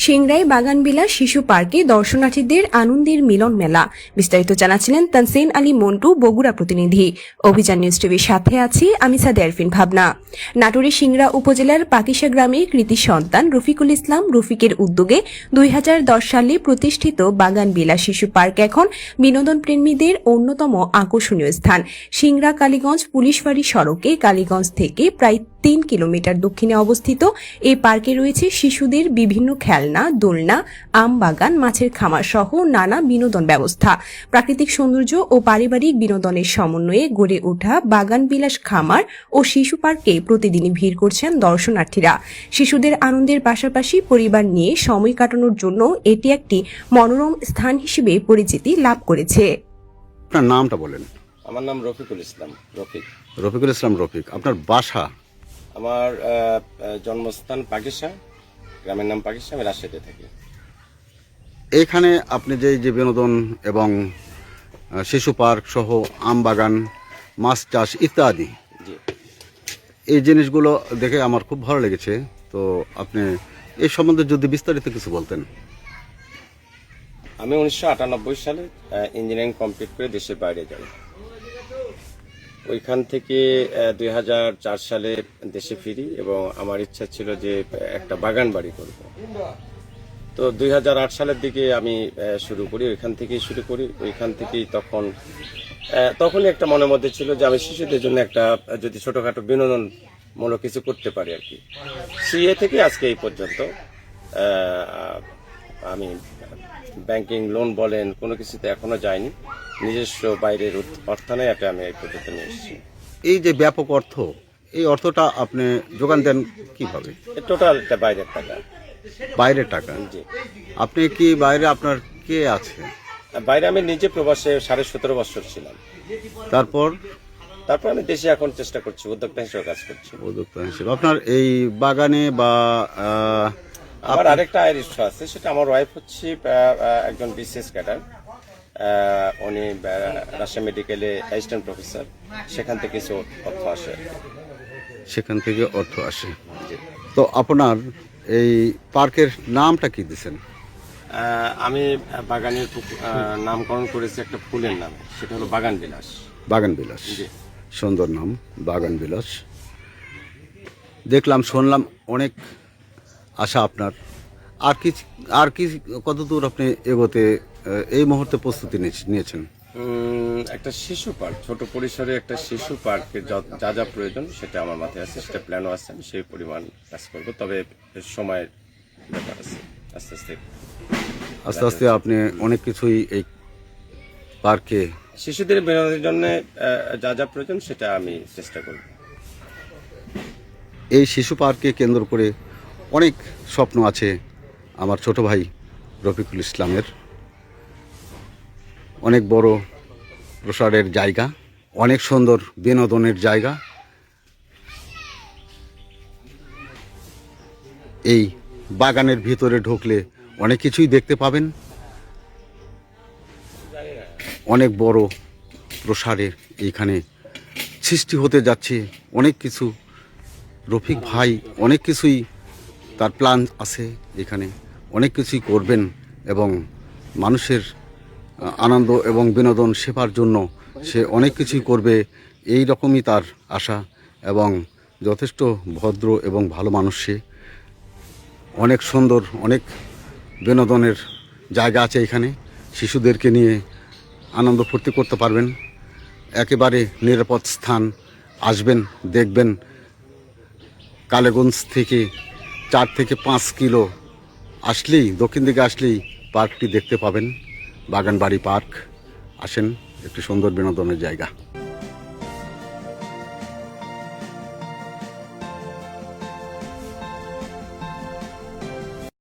সিংড়াই বাগানবিলাস শিশু পার্কে দর্শনার্থীদের আনন্দের মিলন মেলা। বিস্তারিত জানাচ্ছিলেন তানসিন আলী মন্টু, বগুড়া প্রতিনিধি। অভিযান নিউজ টিভির সাথে আছি আমি সাদে আরফিন ভাবনা। নাটোরের সিংড়া উপজেলার পাকিশা গ্রামে কৃতি সন্তান রফিকুল ইসলাম রফিকের উদ্যোগে 2010 সালে প্রতিষ্ঠিত বাগানবিলাস শিশু পার্ক এখন বিনোদন প্রেমীদের অন্যতম আকর্ষণীয় স্থান। সিংড়া কালীগঞ্জ পুলিশবাড়ি সড়কে কালীগঞ্জ থেকে প্রায় 3 কিলোমিটার দক্ষিণে অবস্থিত এই পার্কে রয়েছে শিশুদের বিভিন্ন খেলনা, দোলনা, আম বাগান, মাছের খামার সহ নানা বিনোদন ব্যবস্থা। প্রাকৃতিক সৌন্দর্য ও পারিবারিক বিনোদনের সমন্বয়ে গড়ে ওঠা বাগানবিলাস খামার ও শিশু পার্কে প্রতিদিনই ভিড় করছেন দর্শনার্থীরা। শিশুদের আনন্দের পাশাপাশি পরিবার নিয়ে সময় কাটানোর জন্য এটি একটি মনোরম স্থান হিসেবে পরিচিতি লাভ করেছে। আপনার নামটা বলেন। আমার নাম রফিকুল ইসলাম রফিক। রফিকুল ইসলাম রফিক, আপনার বাসা? আমার জন্মস্থান পাকিশা, গ্রামের নাম পাকিশা, আমি রাজশাহীতে থাকি। এখানে আপনি যে বিনোদন এবং শিশু পার্ক সহ আম বাগান, মাছ চাষ ইত্যাদি, জি, এই জিনিসগুলো দেখে আমার খুব ভালো লেগেছে। তো আপনি এই সম্বন্ধে যদি বিস্তারিত কিছু বলতেন। আমি 1998 সালে ইঞ্জিনিয়ারিং কমপ্লিট করে দেশের বাইরে যাই। ওইখান থেকে 2004 সালে দেশে ফিরি এবং আমার ইচ্ছা ছিল যে একটা বাগান বাড়ি করব। তো 2008 সালের দিকে আমি শুরু করি, ওইখান থেকেই শুরু করি। ওইখান থেকেই তখনই একটা মনের মধ্যে ছিল যে আমি শিশুদের জন্য একটা যদি ছোটখাটো বিনোদনমূলক কিছু করতে পারি আর কি। সিএ থেকে আজকে এই পর্যন্ত আমি ব্যাংকিং লোন বলেন কোনো কিছুতে এখনো যাইনি। নিজস্ব বাইরের অর্থায়নে এটা আমি এই পর্যন্ত নিয়ে এসেছি। এই যে ব্যাপক অর্থ, এই অর্থটা আপনি যোগান দেন কিভাবে? টোটালটা বাইরের টাকা। বাইরের টাকা? জি। আপনি কি বাইরে, আপনার কে আছে? বাইরে আমি নিজে প্রবাসে 17.5 বছর ছিলাম। তারপর আমি দেশে এখন চেষ্টা করছি, উদ্যোক্তা হিসেবে কাজ করছি। উদ্যোক্তা হিসেবে আপনার এই বাগানে বা আমার আরেকটা আয়ের উৎস আছে, সেটা আমার ওয়াইফ হচ্ছে একজন বিসিএস ক্যাডার। উনি রাজশাহী মেডিকেলে অ্যাসিস্ট্যান্ট প্রফেসর, সেখান থেকে কিছু অর্থ আসে। সেখান থেকে অর্থ আসে। তো আপনার এই পার্কের নামটা কি দিয়েছেন? আমি বাগানের নামকরণ করেছি একটা ফুলের নামে, সেটা হলো বাগানবিলাস। বাগানবিলাস, সুন্দর নাম, বাগানবিলাস। দেখলাম, শুনলাম, অনেক আশা আপনার। আর কি কতদূর আপনি এগোতে এই মুহূর্তে প্রস্তুতি নিয়েছেন? একটা শিশু পার্ক, ছোট পরিসরে একটা শিশু পার্কের যা যা প্রয়োজন সেটা আমার মাথায় আছে, সেটা প্ল্যানও আছে। আমি সেই পরিমাণ কাজ করবো, তবে সময়ের ব্যাপার আছে। আস্তে আস্তে আপনি অনেক কিছুই এই পার্কে শিশুদের বিনোদনের জন্য যা যা প্রয়োজন সেটা আমি চেষ্টা করব। এই শিশু পার্ককে কেন্দ্র করে অনেক স্বপ্ন আছে আমার ছোট ভাই রফিকুল ইসলামের। অনেক বড় প্রসারের জায়গা, অনেক সুন্দর বিনোদনের জায়গা। এই বাগানের ভিতরে ঢুকলে অনেক কিছুই দেখতে পাবেন। অনেক বড় প্রসারের এইখানে সৃষ্টি হতে যাচ্ছে অনেক কিছু। রফিক ভাই অনেক কিছুই তার প্ল্যান আছে, এখানে অনেক কিছুই করবেন এবং মানুষের আনন্দ এবং বিনোদন সেবার জন্য সে অনেক কিছুই করবে, এই রকমই তার আশা। এবং যথেষ্ট ভদ্র এবং ভালো মানুষ সে। অনেক সুন্দর, অনেক বিনোদনের জায়গা আছে এখানে। শিশুদেরকে নিয়ে আনন্দ ফুর্তি করতে পারবেন। একেবারে নিরাপদ স্থান। আসবেন, দেখবেন। কালীগঞ্জ থেকে 4 থেকে 5 কিলো আসলেই, দক্ষিণ দিকে আসলেই পার্কটি দেখতে পাবেন। বাগানবাড়ি পার্ক। আসেন, একটি সুন্দর বিনোদনের জায়গা।